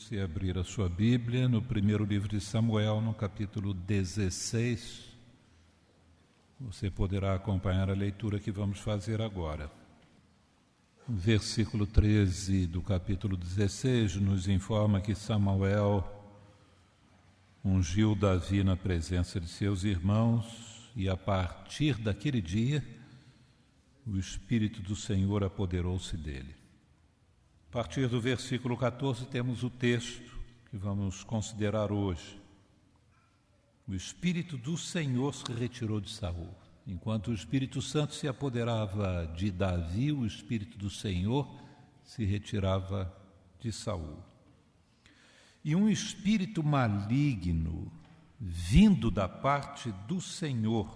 você abrir a sua Bíblia no primeiro livro de Samuel, no capítulo 16, você poderá acompanhar a leitura que vamos fazer agora. O versículo 13 do capítulo 16 nos informa que Samuel ungiu Davi na presença de seus irmãos e a partir daquele dia o Espírito do Senhor apoderou-se dele. A partir do versículo 14 temos o texto que vamos considerar hoje. O Espírito do Senhor se retirou de Saul. Enquanto o Espírito Santo se apoderava de Davi, o Espírito do Senhor se retirava de Saul. E um espírito maligno, vindo da parte do Senhor,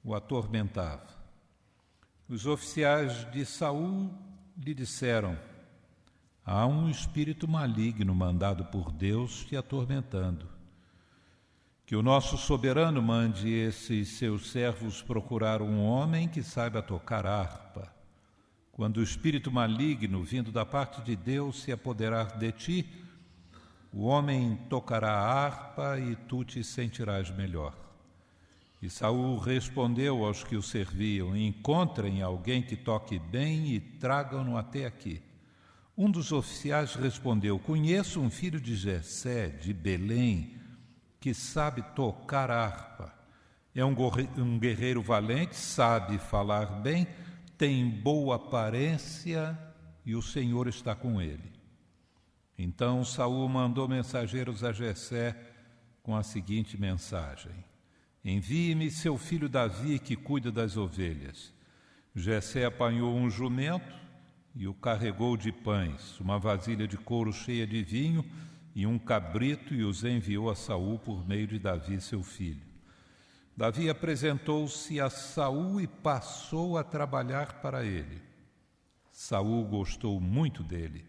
o atormentava. Os oficiais de Saul lhe disseram: há um espírito maligno mandado por Deus te atormentando. Que o nosso soberano mande esses seus servos procurar um homem que saiba tocar harpa. Quando o espírito maligno, vindo da parte de Deus, se apoderar de ti, o homem tocará a harpa e tu te sentirás melhor. E Saul respondeu aos que o serviam: encontrem alguém que toque bem e tragam-no até aqui. Um dos oficiais respondeu: conheço um filho de Jessé, de Belém, que sabe tocar harpa. É um guerreiro valente, sabe falar bem, tem boa aparência e o Senhor está com ele. Então Saul mandou mensageiros a Jessé com a seguinte mensagem: envie-me seu filho Davi, que cuida das ovelhas. Jessé apanhou um jumento e o carregou de pães, uma vasilha de couro cheia de vinho e um cabrito, e os enviou a Saul por meio de Davi, seu filho. Davi apresentou-se a Saul e passou a trabalhar para ele. Saul gostou muito dele,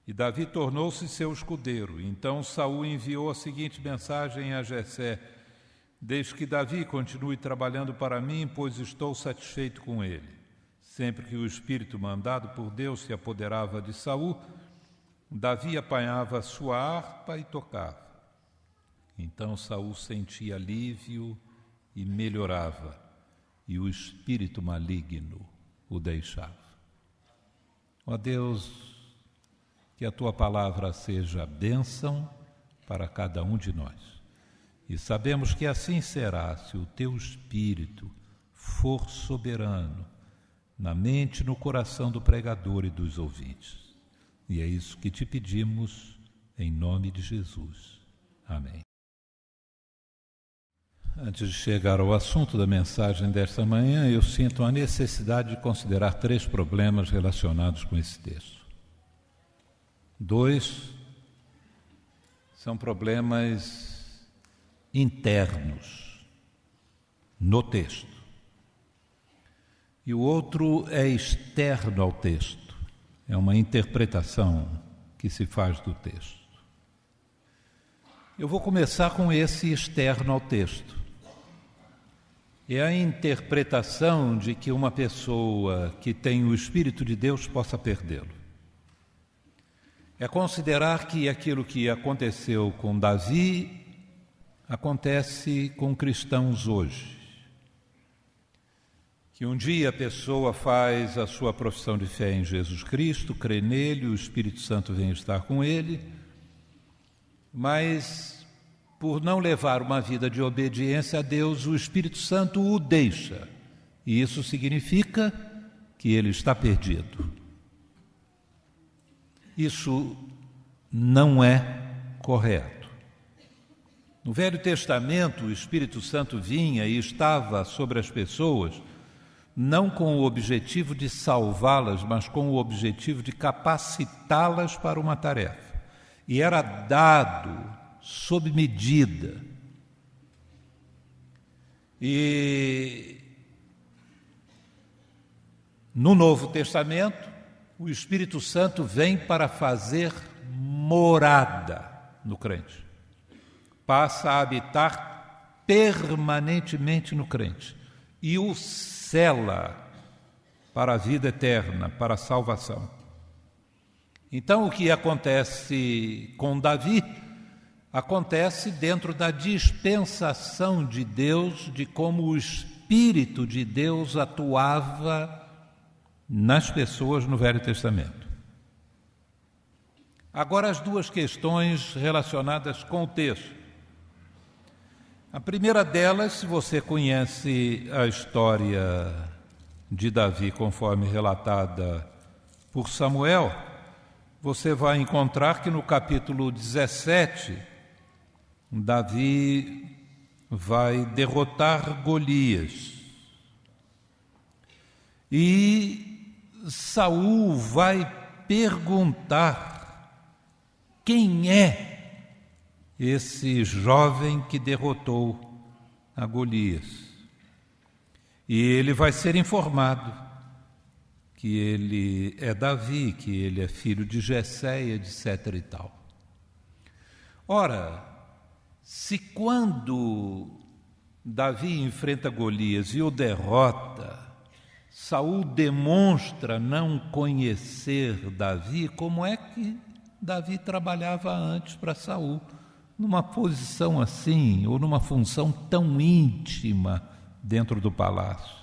e Davi tornou-se seu escudeiro. Então Saul enviou a seguinte mensagem a Jessé: deixe que Davi continue trabalhando para mim, pois estou satisfeito com ele. Sempre que o espírito mandado por Deus se apoderava de Saul, Davi apanhava a sua harpa e tocava. Então Saul sentia alívio e melhorava, e o espírito maligno o deixava. Ó Deus, que a tua palavra seja bênção para cada um de nós. E sabemos que assim será se o teu espírito for soberano na mente e no coração do pregador e dos ouvintes. E é isso que te pedimos, em nome de Jesus. Amém. Antes de chegar ao assunto da mensagem desta manhã, eu sinto a necessidade de considerar 3 problemas relacionados com esse texto. 2 são problemas internos no texto. E o outro é externo ao texto. É uma interpretação que se faz do texto. Eu vou começar com esse externo ao texto. É a interpretação de que uma pessoa que tem o Espírito de Deus possa perdê-lo. É considerar que aquilo que aconteceu com Davi acontece com cristãos hoje. Que um dia a pessoa faz a sua profissão de fé em Jesus Cristo, crê nele, o Espírito Santo vem estar com ele, mas por não levar uma vida de obediência a Deus, o Espírito Santo o deixa. E isso significa que ele está perdido. Isso não é correto. No Velho Testamento, o Espírito Santo vinha e estava sobre as pessoas, não com o objetivo de salvá-las, mas com o objetivo de capacitá-las para uma tarefa. E era dado sob medida. E no Novo Testamento, o Espírito Santo vem para fazer morada no crente. Passa a habitar permanentemente no crente e o sela para a vida eterna, para a salvação. Então, o que acontece com Davi acontece dentro da dispensação de Deus, de como o Espírito de Deus atuava nas pessoas no Velho Testamento. Agora, as duas questões relacionadas com o texto. A primeira delas, se você conhece a história de Davi conforme relatada por Samuel, você vai encontrar que no capítulo 17, Davi vai derrotar Golias. E Saul vai perguntar quem é esse jovem que derrotou a Golias. E ele vai ser informado que ele é Davi, que ele é filho de Jessé, etc. e tal. Ora, se quando Davi enfrenta Golias e o derrota, Saul demonstra não conhecer Davi, como é que Davi trabalhava antes para Saul, numa posição assim, ou numa função tão íntima dentro do palácio?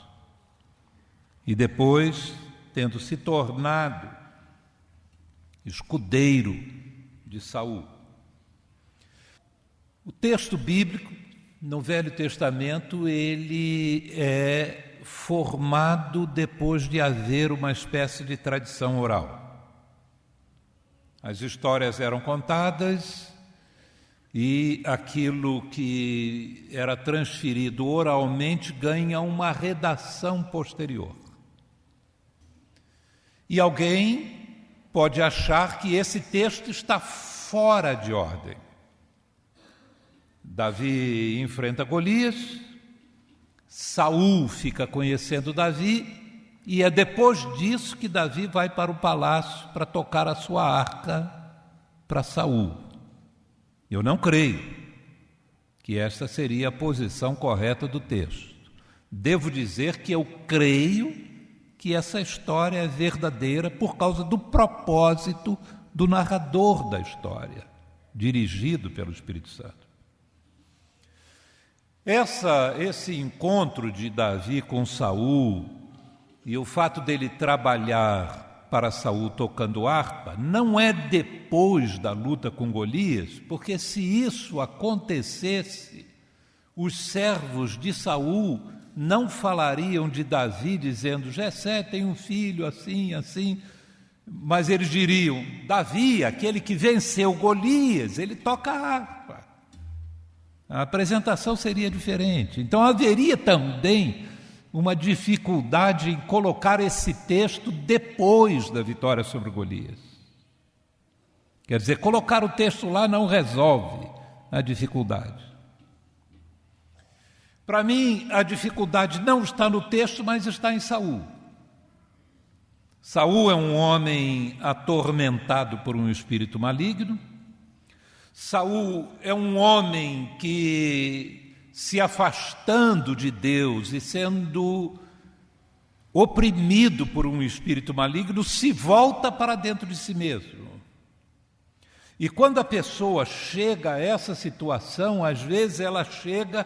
E depois, tendo se tornado escudeiro de Saul. O texto bíblico, no Velho Testamento, ele é formado depois de haver uma espécie de tradição oral. As histórias eram contadas e aquilo que era transferido oralmente ganha uma redação posterior. E alguém pode achar que esse texto está fora de ordem. Davi enfrenta Golias, Saul fica conhecendo Davi, e é depois disso que Davi vai para o palácio para tocar a sua arca para Saul. Eu não creio que esta seria a posição correta do texto. Devo dizer que eu creio que essa história é verdadeira por causa do propósito do narrador da história, dirigido pelo Espírito Santo. Esse encontro de Davi com Saul e o fato dele trabalhar para Saul tocando harpa não é depois da luta com Golias, porque se isso acontecesse, os servos de Saul não falariam de Davi dizendo: Jessé tem um filho assim, assim, mas eles diriam: Davi, aquele que venceu Golias, ele toca harpa. A apresentação seria diferente. Então haveria também uma dificuldade em colocar esse texto depois da vitória sobre Golias. Quer dizer, colocar o texto lá não resolve a dificuldade. Para mim, a dificuldade não está no texto, mas está em Saul. Saul é um homem atormentado por um espírito maligno. Saul é um homem que, se afastando de Deus e sendo oprimido por um espírito maligno, se volta para dentro de si mesmo. E quando a pessoa chega a essa situação, às vezes ela chega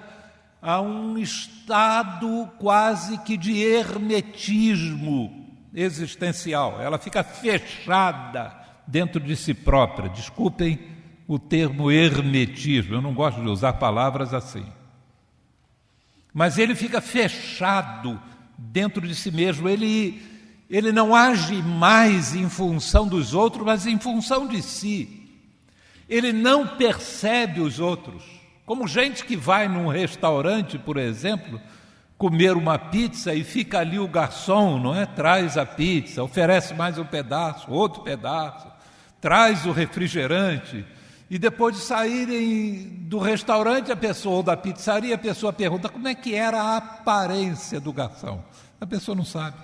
a um estado quase que de hermetismo existencial. Ela fica fechada dentro de si própria. Desculpem o termo hermetismo, eu não gosto de usar palavras assim. Mas ele fica fechado dentro de si mesmo, ele não age mais em função dos outros, mas em função de si. Ele não percebe os outros. Como gente que vai num restaurante, por exemplo, comer uma pizza e fica ali o garçom, não é? Traz a pizza, oferece mais um pedaço, outro pedaço, traz o refrigerante. E depois de saírem do restaurante, a pessoa, ou da pizzaria, a pessoa pergunta como é que era a aparência do garçom. A pessoa não sabe.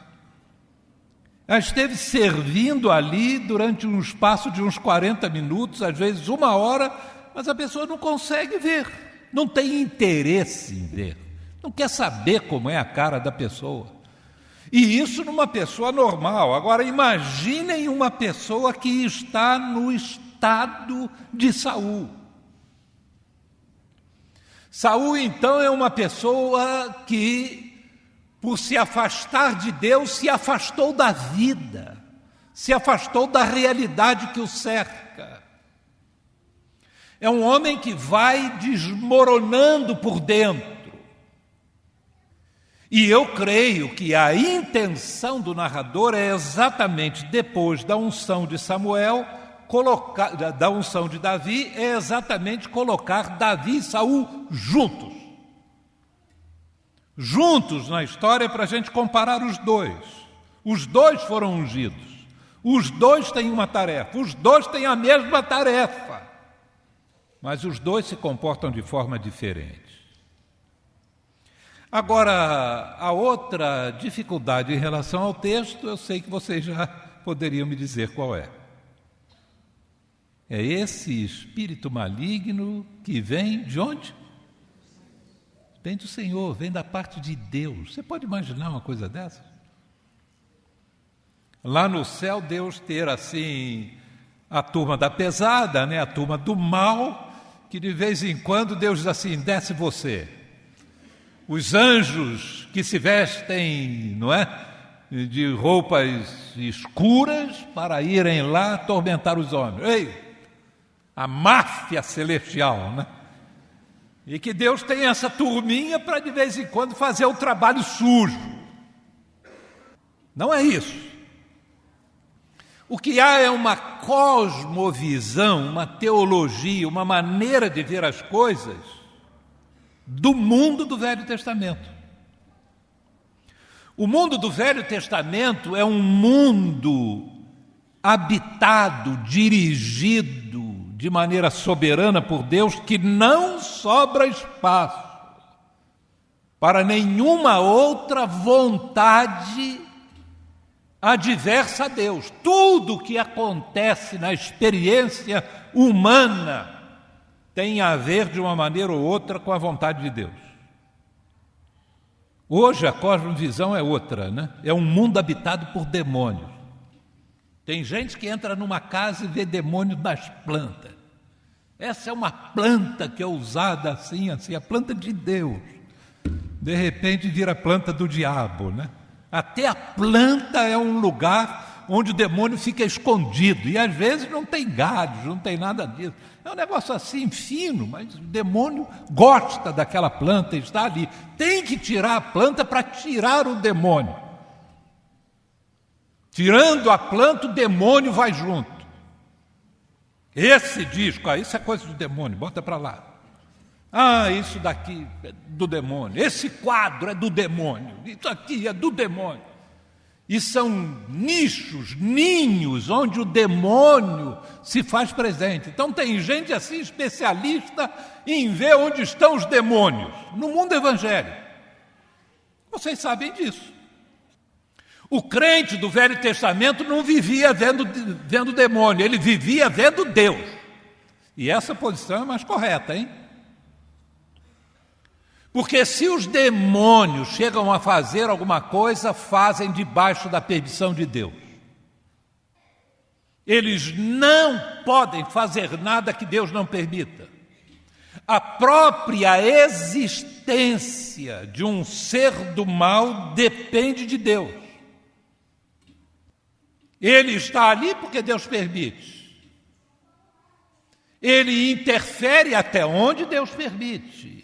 Ela esteve servindo ali durante um espaço de uns 40 minutos, às vezes 1 hora, mas a pessoa não consegue ver, não tem interesse em ver, não quer saber como é a cara da pessoa. E isso numa pessoa normal. Agora, imaginem uma pessoa que está no estado de Saul. Saul, então, é uma pessoa que, por se afastar de Deus, se afastou da vida, se afastou da realidade que o cerca. É um homem que vai desmoronando por dentro. E eu creio que a intenção do narrador é exatamente depois da unção de Samuel, da unção de Davi, é exatamente colocar Davi e Saul juntos. Juntos na história para a gente comparar os dois. Os dois foram ungidos. Os dois têm uma tarefa. Os dois têm a mesma tarefa. Mas os dois se comportam de forma diferente. Agora, a outra dificuldade em relação ao texto, eu sei que vocês já poderiam me dizer qual é. É esse espírito maligno que vem de onde? Vem do Senhor, vem da parte de Deus. Você pode imaginar uma coisa dessa? Lá no céu, Deus ter assim a turma da pesada, né? A turma do mal, que de vez em quando Deus diz assim, desce você. Os anjos que se vestem, não é, de roupas escuras para irem lá atormentar os homens. Ei, a máfia celestial, né? E que Deus tem essa turminha para de vez em quando fazer o trabalho sujo. Não é isso. O que há é uma cosmovisão, uma teologia, uma maneira de ver as coisas do mundo do Velho Testamento. O mundo do Velho Testamento é um mundo habitado, dirigido de maneira soberana por Deus, que não sobra espaço para nenhuma outra vontade adversa a Deus. Tudo o que acontece na experiência humana tem a ver de uma maneira ou outra com a vontade de Deus. Hoje a cosmovisão é outra, né? É um mundo habitado por demônios. Tem gente que entra numa casa e vê demônio nas plantas. Essa é uma planta que é usada assim, a planta de Deus. De repente vira a planta do diabo, né? Até a planta é um lugar onde o demônio fica escondido. E às vezes não tem galhos, não tem nada disso. É um negócio assim fino, mas o demônio gosta daquela planta e está ali. Tem que tirar a planta para tirar o demônio. Tirando a planta, o demônio vai junto. Esse disco, isso é coisa do demônio, bota para lá. Isso daqui é do demônio. Esse quadro é do demônio. Isso aqui é do demônio. E são nichos, ninhos, onde o demônio se faz presente. Então tem gente assim especialista em ver onde estão os demônios, no mundo evangélico. Vocês sabem disso. O crente do Velho Testamento não vivia vendo demônio, ele vivia vendo Deus. E essa posição é mais correta, hein? Porque se os demônios chegam a fazer alguma coisa, fazem debaixo da permissão de Deus. Eles não podem fazer nada que Deus não permita. A própria existência de um ser do mal depende de Deus. Ele está ali porque Deus permite. Ele interfere até onde Deus permite.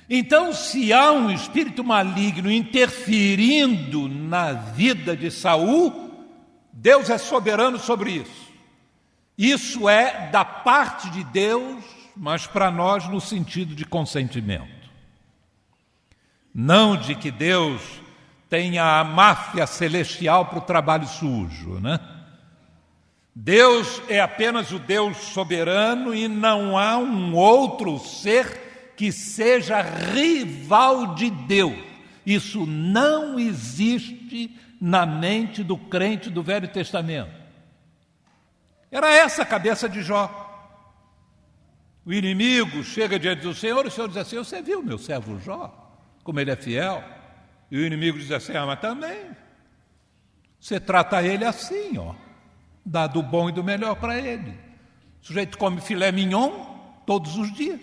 Então, se há um espírito maligno interferindo na vida de Saul, Deus é soberano sobre isso. Isso é da parte de Deus, mas para nós no sentido de consentimento. Não de que Deus tenha a máfia celestial para o trabalho sujo, né? Deus é apenas o Deus soberano e não há um outro ser que seja rival de Deus. Isso não existe na mente do crente do Velho Testamento. Era essa a cabeça de Jó. O inimigo chega diante do Senhor e o Senhor diz assim, você viu meu servo Jó? Como ele é fiel? E o inimigo diz assim, mas também, você trata ele assim, dá do bom e do melhor para ele. O sujeito come filé mignon todos os dias.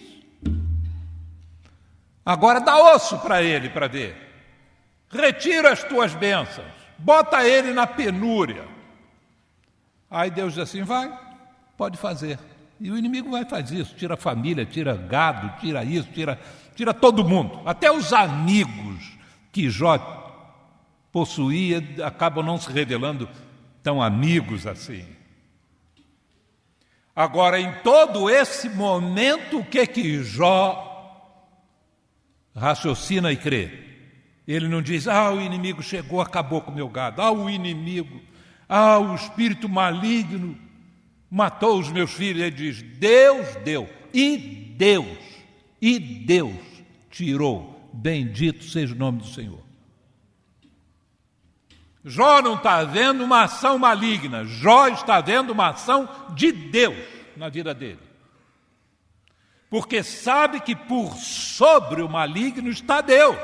Agora dá osso para ele, para ver. Retira as tuas bênçãos, bota ele na penúria. Aí Deus diz assim, vai, pode fazer. E o inimigo vai fazer isso, tira a família, tira gado, tira isso, tira todo mundo. Até os amigos que Jó possuía acabam não se revelando tão amigos assim. Agora, em todo esse momento, o que Jó raciocina e crê? Ele não diz, o inimigo chegou, acabou com o meu gado. O inimigo, o espírito maligno matou os meus filhos. Ele diz, Deus deu, e Deus tirou. Bendito seja o nome do Senhor. Jó não está vendo uma ação maligna, Jó está vendo uma ação de Deus na vida dele. Porque sabe que por sobre o maligno está Deus.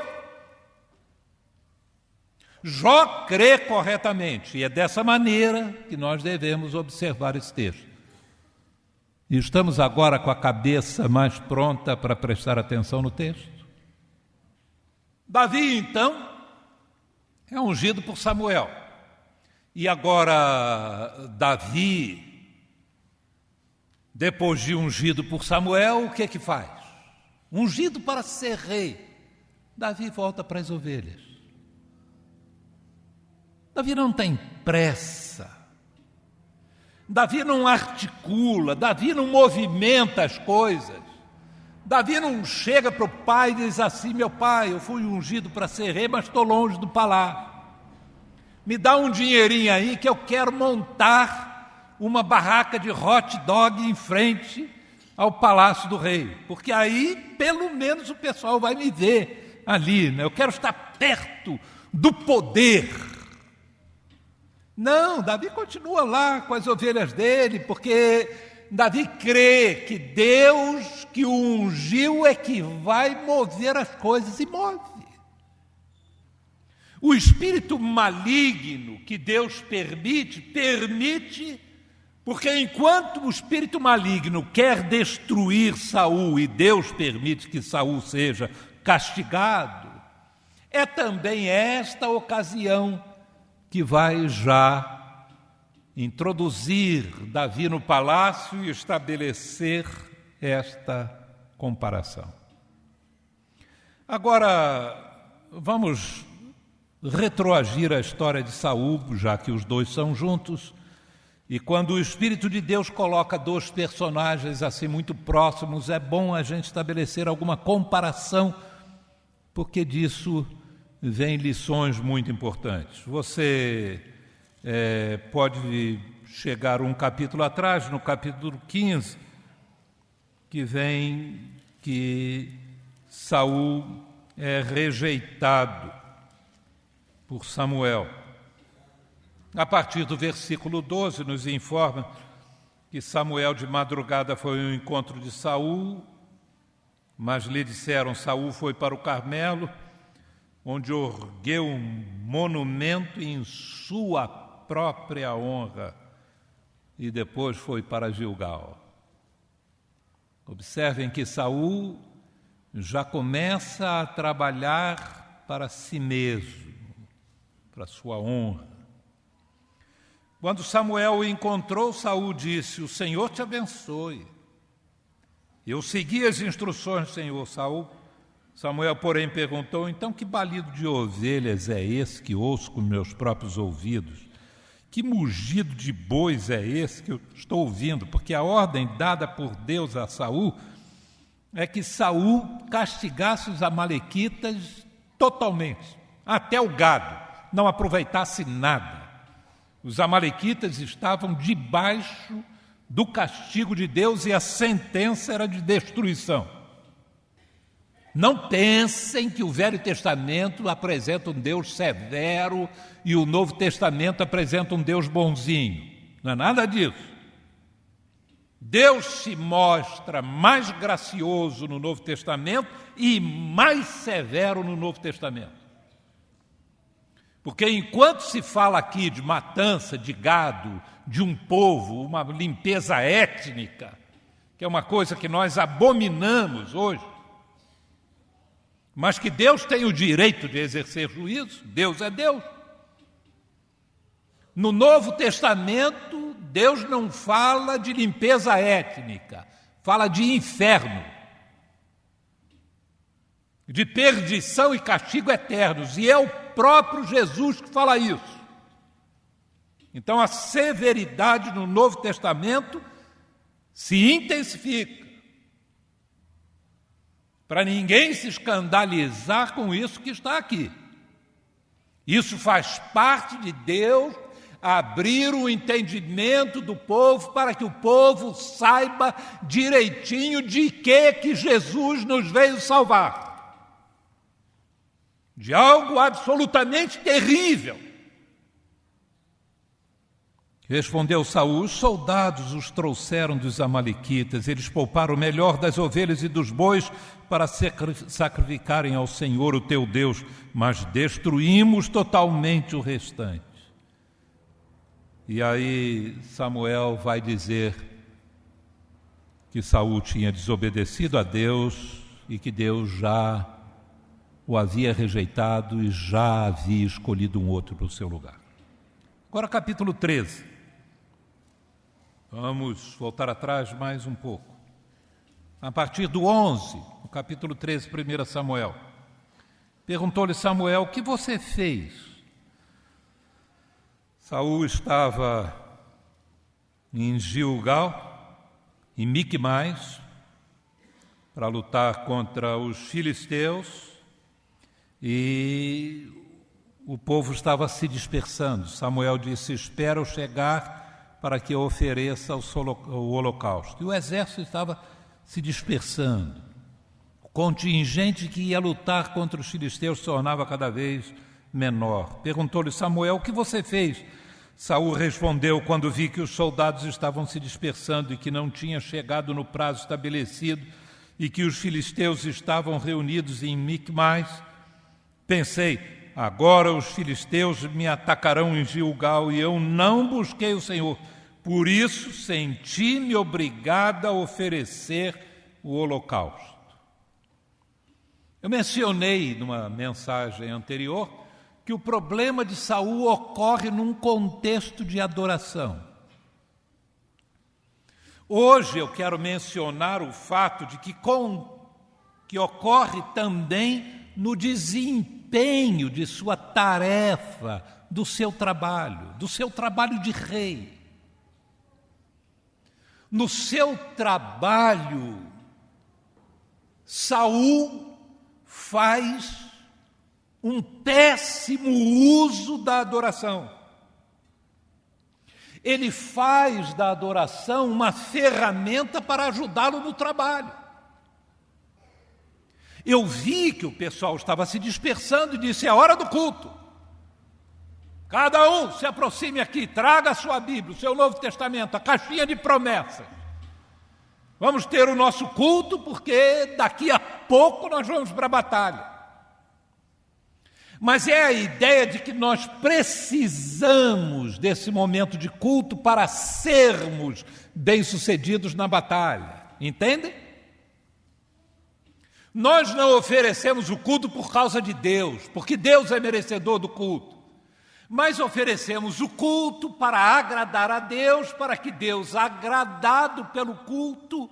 Jó crê corretamente, e é dessa maneira que nós devemos observar esse texto. E estamos agora com a cabeça mais pronta para prestar atenção no texto. Davi, então, é ungido por Samuel. E agora, Davi, depois de ungido por Samuel, o que faz? Ungido para ser rei. Davi volta para as ovelhas. Davi não tem pressa. Davi não articula, Davi não movimenta as coisas. Davi não chega para o pai e diz assim, meu pai, eu fui ungido para ser rei, mas estou longe do palácio. Me dá um dinheirinho aí que eu quero montar uma barraca de hot dog em frente ao palácio do rei. Porque aí, pelo menos, o pessoal vai me ver ali, né? Eu quero estar perto do poder. Não, Davi continua lá com as ovelhas dele, porque Davi crê que Deus que o ungiu é que vai mover as coisas e move. O espírito maligno que Deus permite, porque enquanto o espírito maligno quer destruir Saul e Deus permite que Saul seja castigado, é também esta ocasião que vai já introduzir Davi no palácio e estabelecer esta comparação. Agora, vamos retroagir a história de Saul, já que os dois são juntos, e quando o Espírito de Deus coloca dois personagens assim muito próximos, é bom a gente estabelecer alguma comparação, porque disso vem lições muito importantes. Você pode chegar um capítulo atrás, no capítulo 15, que vem que Saul é rejeitado por Samuel. A partir do versículo 12 nos informa que Samuel de madrugada foi ao encontro de Saul, mas lhe disseram, Saul foi para o Carmelo, onde ergueu um monumento em sua própria honra, e depois foi para Gilgal. Observem que Saul já começa a trabalhar para si mesmo, para sua honra. Quando Samuel o encontrou, Saul disse, o Senhor te abençoe. Eu segui as instruções do Senhor. Samuel, porém, perguntou, então que balido de ovelhas é esse que ouço com meus próprios ouvidos? Que mugido de bois é esse que eu estou ouvindo? Porque a ordem dada por Deus a Saul é que Saul castigasse os amalequitas totalmente, até o gado, não aproveitasse nada. Os amalequitas estavam debaixo do castigo de Deus e a sentença era de destruição. Não pensem que o Velho Testamento apresenta um Deus severo e o Novo Testamento apresenta um Deus bonzinho. Não é nada disso. Deus se mostra mais gracioso no Novo Testamento e mais severo no Novo Testamento. Porque enquanto se fala aqui de matança de gado, de um povo, uma limpeza étnica, que é uma coisa que nós abominamos hoje, mas que Deus tem o direito de exercer juízo, Deus é Deus. No Novo Testamento, Deus não fala de limpeza étnica, fala de inferno, de perdição e castigo eternos, e é o próprio Jesus que fala isso. Então a severidade no Novo Testamento se intensifica, para ninguém se escandalizar com isso que está aqui. Isso faz parte de Deus abrir o entendimento do povo para que o povo saiba direitinho de que Jesus nos veio salvar. De algo absolutamente terrível. Respondeu Saul: os soldados os trouxeram dos amalequitas, eles pouparam o melhor das ovelhas e dos bois para sacrificarem ao Senhor, o teu Deus, mas destruímos totalmente o restante. E aí Samuel vai dizer que Saul tinha desobedecido a Deus e que Deus já o havia rejeitado e já havia escolhido um outro para o seu lugar. Agora capítulo 13. Vamos voltar atrás mais um pouco. A partir do 11, no capítulo 13, 1 Samuel. Perguntou-lhe Samuel: o que você fez? Saul estava em Gilgal, em Miquimais, para lutar contra os filisteus, e o povo estava se dispersando. Samuel disse: espera eu chegar para que eu ofereça o holocausto. E o exército estava se dispersando. O contingente que ia lutar contra os filisteus se tornava cada vez menor. Perguntou-lhe Samuel: o que você fez? Saul respondeu: quando vi que os soldados estavam se dispersando e que não tinha chegado no prazo estabelecido e que os filisteus estavam reunidos em Micmais, pensei: agora os filisteus me atacarão em Gilgal e eu não busquei o Senhor. Por isso senti-me obrigada a oferecer o holocausto. Eu mencionei numa mensagem anterior que o problema de Saul ocorre num contexto de adoração. Hoje eu quero mencionar o fato de que ocorre também no desempenho de sua tarefa, do seu trabalho de rei. No seu trabalho, Saul faz um péssimo uso da adoração. Ele faz da adoração uma ferramenta para ajudá-lo no trabalho. Eu vi que o pessoal estava se dispersando e disse: é hora do culto. Cada um se aproxime aqui, traga a sua Bíblia, o seu Novo Testamento, a caixinha de promessas. Vamos ter o nosso culto, porque daqui a pouco nós vamos para a batalha. Mas é a ideia de que nós precisamos desse momento de culto para sermos bem-sucedidos na batalha. Entendem? Nós não oferecemos o culto por causa de Deus, porque Deus é merecedor do culto. Mas oferecemos o culto para agradar a Deus, para que Deus, agradado pelo culto,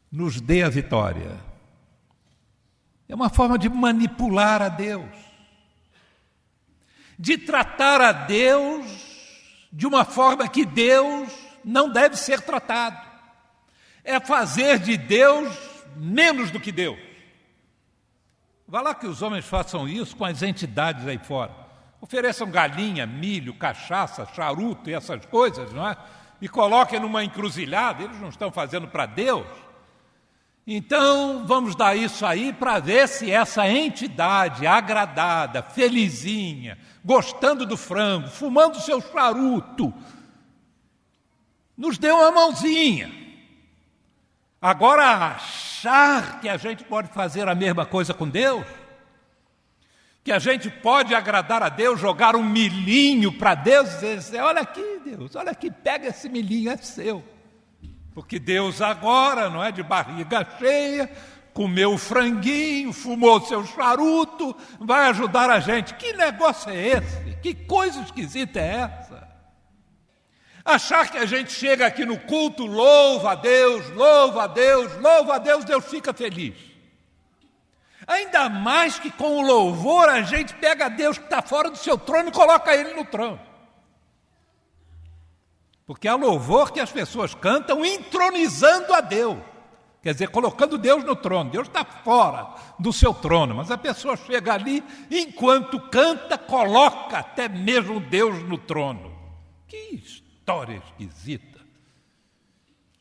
nos dê a vitória. É uma forma de manipular a Deus, de tratar a Deus de uma forma que Deus não deve ser tratado. É fazer de Deus menos do que Deus. Vá lá que os homens façam isso com as entidades aí fora. Ofereçam galinha, milho, cachaça, charuto e essas coisas, não é? E coloquem numa encruzilhada. Eles não estão fazendo para Deus. Então, vamos dar isso aí para ver se essa entidade agradada, felizinha, gostando do frango, fumando seu charuto, nos deu uma mãozinha. Agora, achar que a gente pode fazer a mesma coisa com Deus, que a gente pode agradar a Deus, jogar um milhinho para Deus e dizer, olha aqui, Deus, olha aqui, pega esse milhinho, é seu. Porque Deus agora, não é, de barriga cheia, comeu o franguinho, fumou seu charuto, vai ajudar a gente. Que negócio é esse? Que coisa esquisita é essa? Achar que a gente chega aqui no culto, louva a Deus, louva a Deus, louva a Deus, Deus fica feliz. Ainda mais que com o louvor a gente pega Deus que está fora do seu trono e coloca Ele no trono. Porque é o louvor que as pessoas cantam entronizando a Deus. Quer dizer, colocando Deus no trono. Deus está fora do seu trono, mas a pessoa chega ali, enquanto canta, coloca até mesmo Deus no trono. Que história esquisita.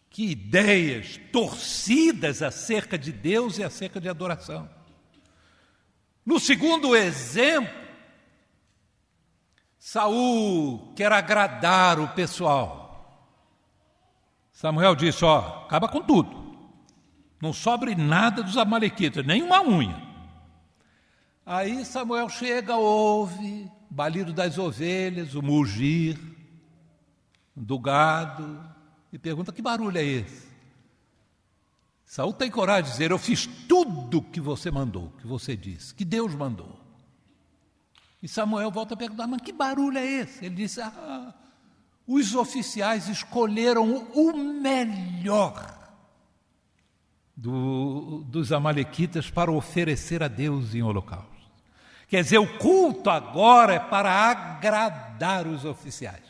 Que ideias torcidas acerca de Deus e acerca de adoração. No segundo exemplo, Saul quer agradar o pessoal. Samuel disse, acaba com tudo. Não sobre nada dos amalequitas, nem uma unha. Aí Samuel chega, ouve o balido das ovelhas, o mugir do gado, e pergunta, que barulho é esse? Saul tem coragem de dizer, eu fiz tudo que você mandou, que você disse, que Deus mandou. E Samuel volta a perguntar, mas que barulho é esse? Ele disse, os oficiais escolheram o melhor dos amalequitas para oferecer a Deus em holocausto. Quer dizer, o culto agora é para agradar os oficiais,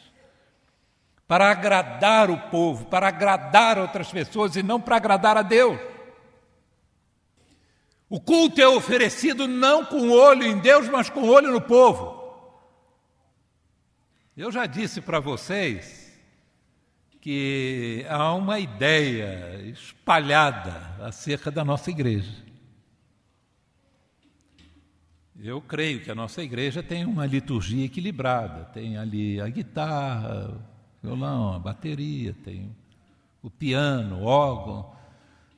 para agradar o povo, para agradar outras pessoas e não para agradar a Deus. O culto é oferecido não com olho em Deus, mas com olho no povo. Eu já disse para vocês que há uma ideia espalhada acerca da nossa igreja. Eu creio que a nossa igreja tem uma liturgia equilibrada, tem ali a guitarra, o violão, a bateria, tem o piano, o órgão.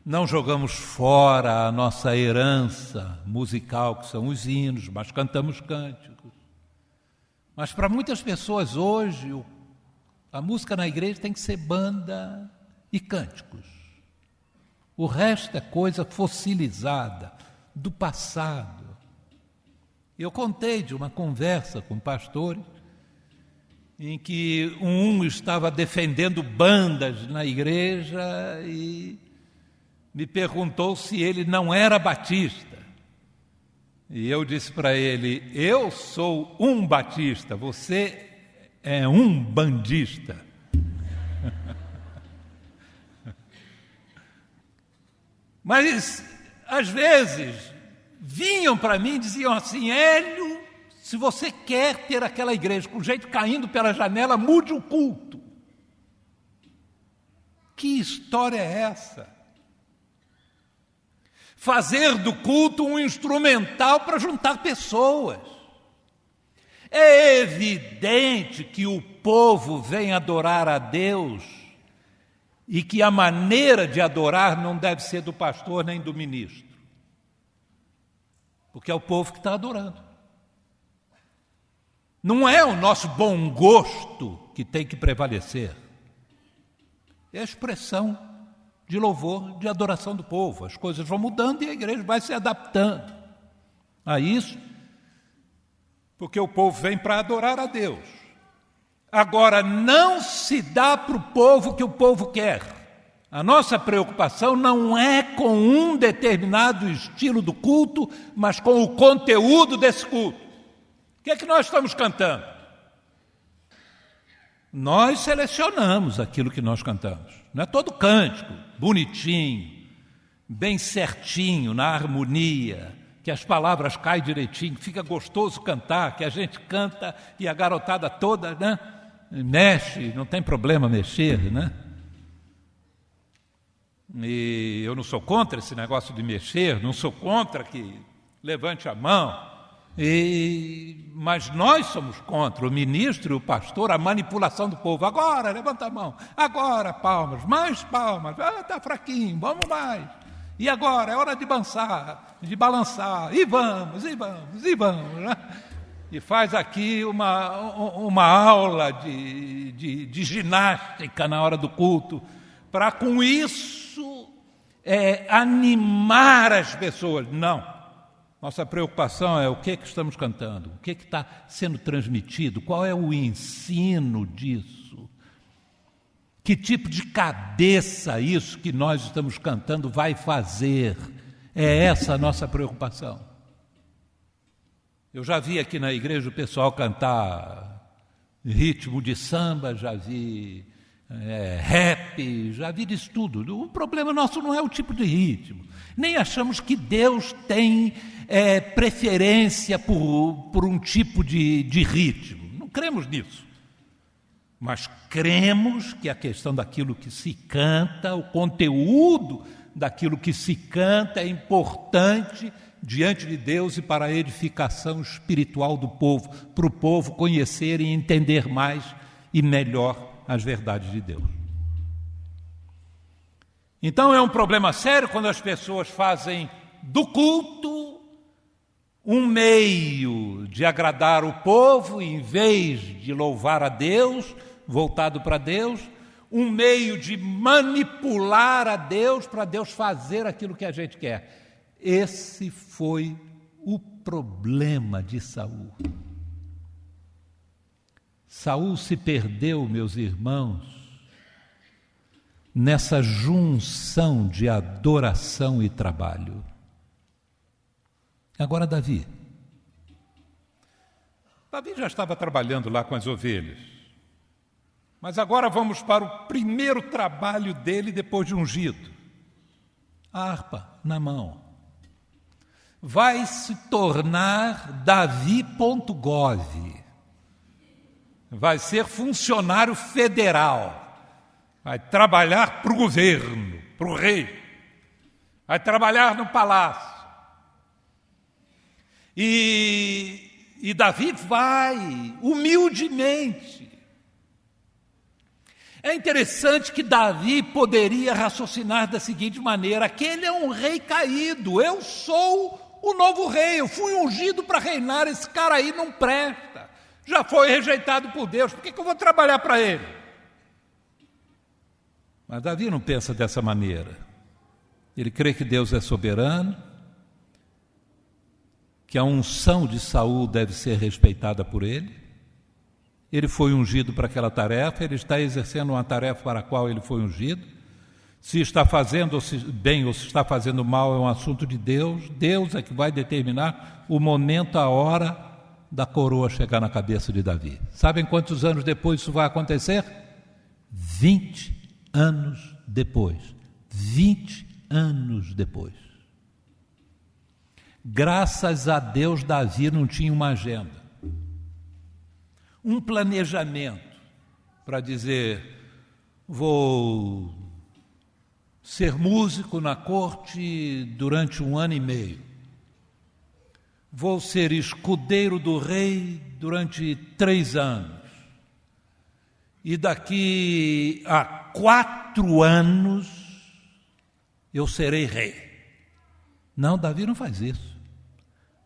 Não jogamos fora a nossa herança musical, que são os hinos, mas cantamos cânticos. Mas para muitas pessoas hoje, a música na igreja tem que ser banda e cânticos. O resto é coisa fossilizada, do passado. Eu contei de uma conversa com pastores em que um estava defendendo bandas na igreja e me perguntou se ele não era batista. E eu disse para ele, eu sou um batista, você é um bandista. Mas, às vezes, vinham para mim e diziam assim, Hélio, se você quer ter aquela igreja com gente caindo pela janela, mude o culto. Que história é essa? Fazer do culto um instrumental para juntar pessoas. É evidente que o povo vem adorar a Deus e que a maneira de adorar não deve ser do pastor nem do ministro, porque é o povo que está adorando. Não é o nosso bom gosto que tem que prevalecer, é a expressão de louvor, de adoração do povo. As coisas vão mudando e a igreja vai se adaptando a isso, porque o povo vem para adorar a Deus. Agora, não se dá para o povo o que o povo quer. A nossa preocupação não é com um determinado estilo do culto, mas com o conteúdo desse culto. O que é que nós estamos cantando? Nós selecionamos aquilo que nós cantamos. Não é todo cântico, bonitinho, bem certinho, na harmonia, que as palavras caem direitinho, fica gostoso cantar, que a gente canta e a garotada toda, né, mexe, não tem problema mexer, né? E eu não sou contra esse negócio de mexer, não sou contra que levante a mão, mas nós somos contra, o ministro e o pastor, a manipulação do povo. Agora, levanta a mão, agora palmas, mais palmas, está fraquinho, vamos mais. E agora é hora de balançar, e vamos, né? E faz aqui uma aula de ginástica na hora do culto, para com isso animar as pessoas. Não. Nossa preocupação é o que estamos cantando, o que está sendo transmitido, qual é o ensino disso, que tipo de cabeça isso que nós estamos cantando vai fazer. É essa a nossa preocupação. Eu já vi aqui na igreja o pessoal cantar ritmo de samba, já vi rap, já vi disso tudo. O problema nosso não é o tipo de ritmo. Nem achamos que Deus tem preferência por um tipo de ritmo. Não cremos nisso. Mas cremos que a questão daquilo que se canta, o conteúdo daquilo que se canta é importante diante de Deus e para a edificação espiritual do povo, para o povo conhecer e entender mais e melhor as verdades de Deus. Então é um problema sério quando as pessoas fazem do culto um meio de agradar o povo, em vez de louvar a Deus, voltado para Deus, um meio de manipular a Deus para Deus fazer aquilo que a gente quer. Esse foi o problema de Saul. Saul se perdeu, meus irmãos, nessa junção de adoração e trabalho. Agora Davi já estava trabalhando lá com as ovelhas, mas agora vamos para o primeiro trabalho dele depois de ungido. A harpa na mão. Vai se tornar Davi.gov. Vai ser funcionário federal. Vai trabalhar para o governo, para o rei. Vai trabalhar no palácio. E Davi vai humildemente. É interessante que Davi poderia raciocinar da seguinte maneira: aquele é um rei caído, eu sou o novo rei, eu fui ungido para reinar, esse cara aí não presta, já foi rejeitado por Deus, por que eu vou trabalhar para ele? Mas Davi não pensa dessa maneira. Ele crê que Deus é soberano, que a unção de Saul deve ser respeitada por ele. Ele foi ungido para aquela tarefa, ele está exercendo uma tarefa para a qual ele foi ungido. Se está fazendo bem ou se está fazendo mal é um assunto de Deus. Deus é que vai determinar o momento, a hora da coroa chegar na cabeça de Davi. Sabem quantos anos depois isso vai acontecer? 20 anos depois. 20 anos depois. Graças a Deus, Davi não tinha uma agenda, um planejamento para dizer: vou ser músico na corte durante 1 ano e meio, vou ser escudeiro do rei durante 3 anos, e daqui a 4 anos eu serei rei. Não, Davi não faz isso.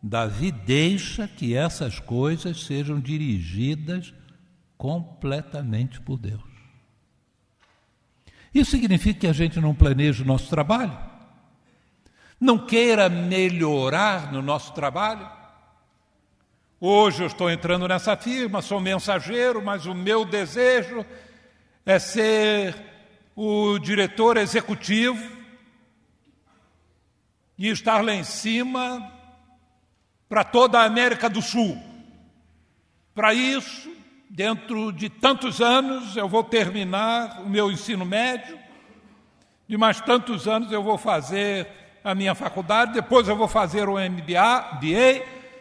Davi deixa que essas coisas sejam dirigidas completamente por Deus. Isso significa que a gente não planeja o nosso trabalho? Não queira melhorar no nosso trabalho? Hoje eu estou entrando nessa firma, sou mensageiro, mas o meu desejo é ser o diretor executivo e estar lá em cima para toda a América do Sul. Para isso, dentro de tantos anos, eu vou terminar o meu ensino médio, de mais tantos anos eu vou fazer a minha faculdade, depois eu vou fazer o MBA,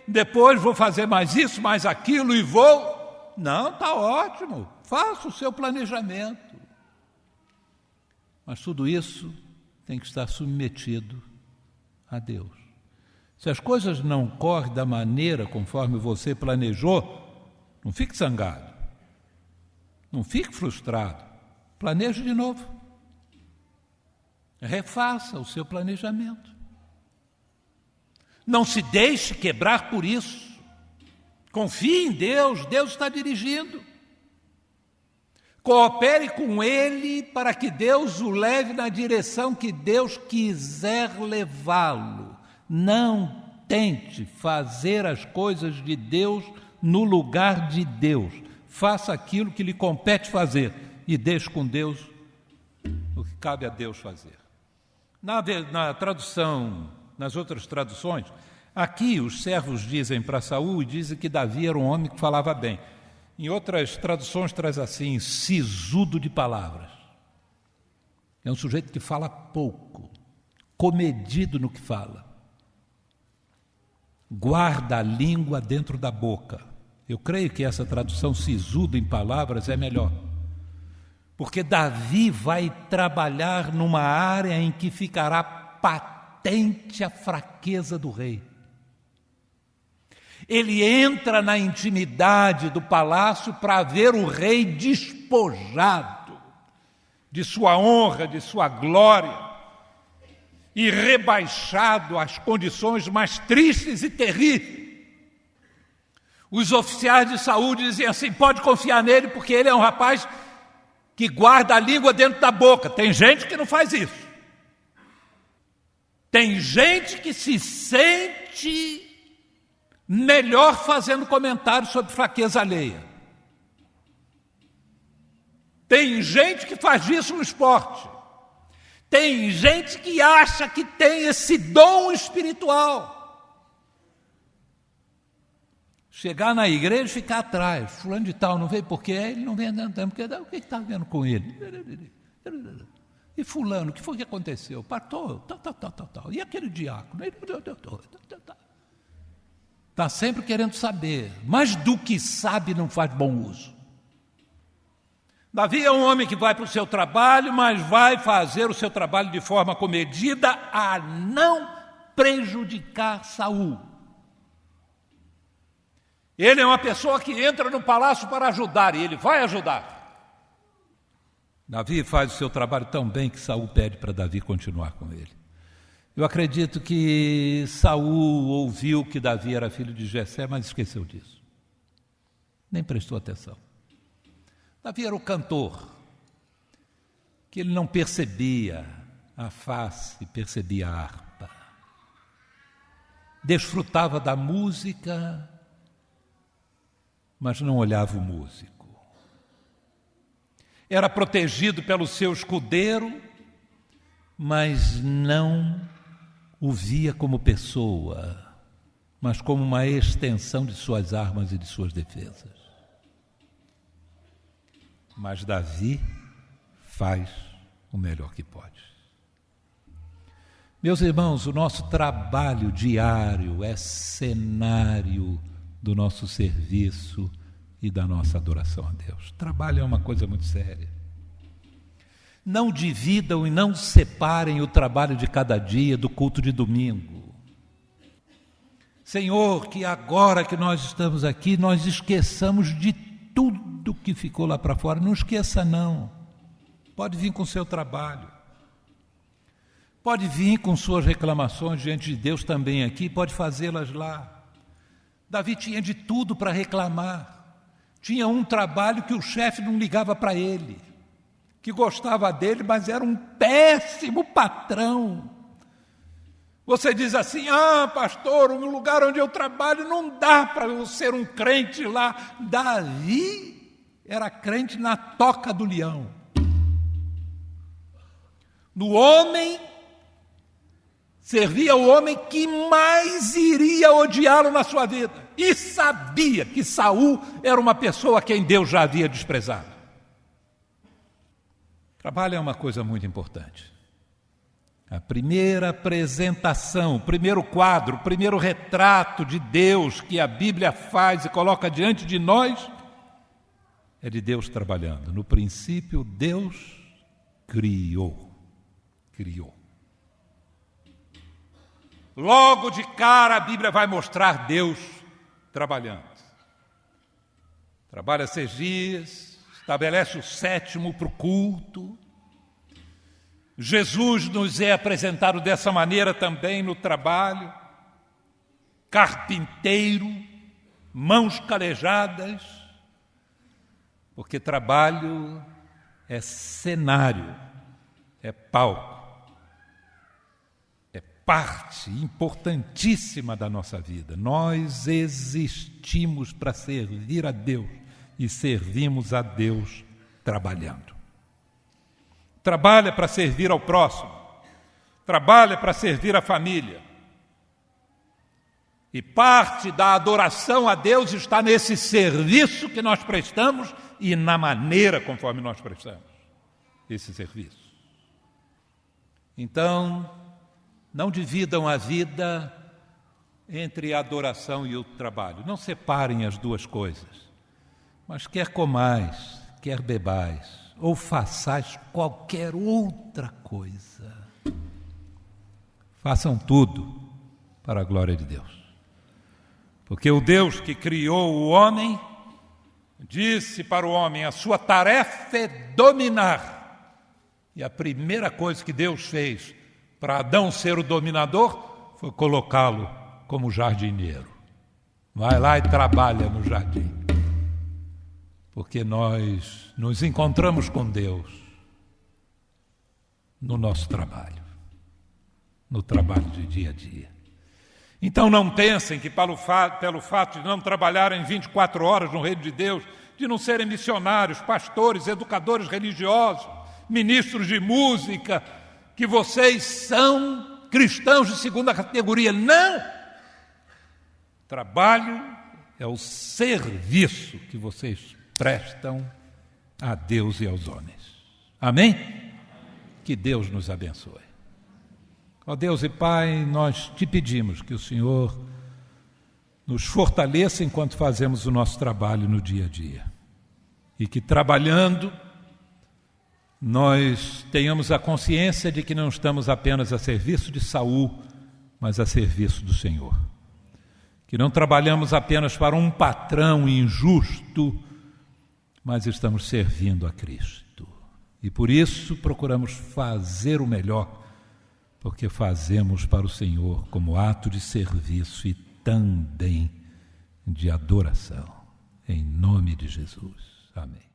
depois vou fazer mais isso, mais aquilo e vou... Não, está ótimo, faça o seu planejamento. Mas tudo isso tem que estar submetido a Deus. Se as coisas não correm da maneira conforme você planejou, não fique zangado, não fique frustrado, planeje de novo. Refaça o seu planejamento. Não se deixe quebrar por isso. Confie em Deus, Deus está dirigindo. Coopere com Ele para que Deus o leve na direção que Deus quiser levá-lo. Não tente fazer as coisas de Deus no lugar de Deus. Faça aquilo que lhe compete fazer e deixe com Deus o que cabe a Deus fazer. Na tradução, nas outras traduções, aqui os servos dizem para Saul e dizem que Davi era um homem que falava bem. Em outras traduções traz assim, sisudo de palavras. É um sujeito que fala pouco, comedido no que fala. Guarda a língua dentro da boca. Eu creio que essa tradução sisudo em palavras é melhor. Porque Davi vai trabalhar numa área em que ficará patente a fraqueza do rei. Ele entra na intimidade do palácio para ver o rei despojado de sua honra, de sua glória, e rebaixado às condições mais tristes e terríveis. Os oficiais de Saul diziam assim, pode confiar nele porque ele é um rapaz que guarda a língua dentro da boca. Tem gente que não faz isso. Tem gente que se sente melhor fazendo comentários sobre fraqueza alheia. Tem gente que faz isso no esporte. Tem gente que acha que tem esse dom espiritual. Chegar na igreja e ficar atrás. Fulano de tal não veio porque ele não vem andando. Porque o que está vendo com ele? E fulano, o que foi que aconteceu? Partou, tal. E aquele diácono? Está sempre querendo saber, mas do que sabe não faz bom uso. Davi é um homem que vai para o seu trabalho, mas vai fazer o seu trabalho de forma comedida a não prejudicar Saul. Ele é uma pessoa que entra no palácio para ajudar, e ele vai ajudar. Davi faz o seu trabalho tão bem que Saul pede para Davi continuar com ele. Eu acredito que Saul ouviu que Davi era filho de Jessé, mas esqueceu disso. Nem prestou atenção. Davi era o cantor, que ele não percebia a face, percebia a harpa. Desfrutava da música, mas não olhava o músico. Era protegido pelo seu escudeiro, mas não o via como pessoa, mas como uma extensão de suas armas e de suas defesas. Mas Davi faz o melhor que pode. Meus irmãos, o nosso trabalho diário é cenário do nosso serviço e da nossa adoração a Deus. Trabalho é uma coisa muito séria. Não dividam e não separem o trabalho de cada dia do culto de domingo. Senhor, que agora que nós estamos aqui, nós esqueçamos de tudo que ficou lá para fora. Não esqueça não. Pode vir com o seu trabalho. Pode vir com suas reclamações diante de Deus também aqui, pode fazê-las lá. Davi tinha de tudo para reclamar. Tinha um trabalho que o chefe não ligava para ele, que gostava dele, mas era um péssimo patrão. Você diz assim, pastor, o lugar onde eu trabalho não dá para eu ser um crente lá. Davi era crente na toca do leão. No homem, servia o homem que mais iria odiá-lo na sua vida. E sabia que Saul era uma pessoa a quem Deus já havia desprezado. Trabalho é uma coisa muito importante. A primeira apresentação, o primeiro quadro, o primeiro retrato de Deus que a Bíblia faz e coloca diante de nós é de Deus trabalhando. No princípio, Deus criou. Logo de cara a Bíblia vai mostrar Deus trabalhando. Trabalha 6 dias, estabelece o 7º para o culto. Jesus nos é apresentado dessa maneira também no trabalho. Carpinteiro, mãos calejadas, porque trabalho é cenário, é palco, é parte importantíssima da nossa vida. Nós existimos para servir a Deus e servimos a Deus trabalhando. Trabalha para servir ao próximo, trabalha para servir a família. E parte da adoração a Deus está nesse serviço que nós prestamos e na maneira conforme nós prestamos esse serviço. Então, não dividam a vida entre a adoração e o trabalho. Não separem as duas coisas. Mas quer comais, quer bebais, ou façais qualquer outra coisa, façam tudo para a glória de Deus. Porque o Deus que criou o homem disse para o homem: a sua tarefa é dominar. E a primeira coisa que Deus fez para Adão ser o dominador foi colocá-lo como jardineiro. Vai lá e trabalha no jardim. Porque nós nos encontramos com Deus no nosso trabalho, no trabalho de dia a dia. Então não pensem que pelo fato de não trabalharem 24 horas no reino de Deus, de não serem missionários, pastores, educadores religiosos, ministros de música, que vocês são cristãos de segunda categoria. Não! Trabalho é o serviço que vocês prestam a Deus e aos homens. Amém? Que Deus nos abençoe. Ó Deus e Pai, nós te pedimos que o Senhor nos fortaleça enquanto fazemos o nosso trabalho no dia a dia. E que trabalhando, nós tenhamos a consciência de que não estamos apenas a serviço de Saul, mas a serviço do Senhor. Que não trabalhamos apenas para um patrão injusto, mas estamos servindo a Cristo. E por isso procuramos fazer o melhor, porque fazemos para o Senhor como ato de serviço e também de adoração. Em nome de Jesus. Amém.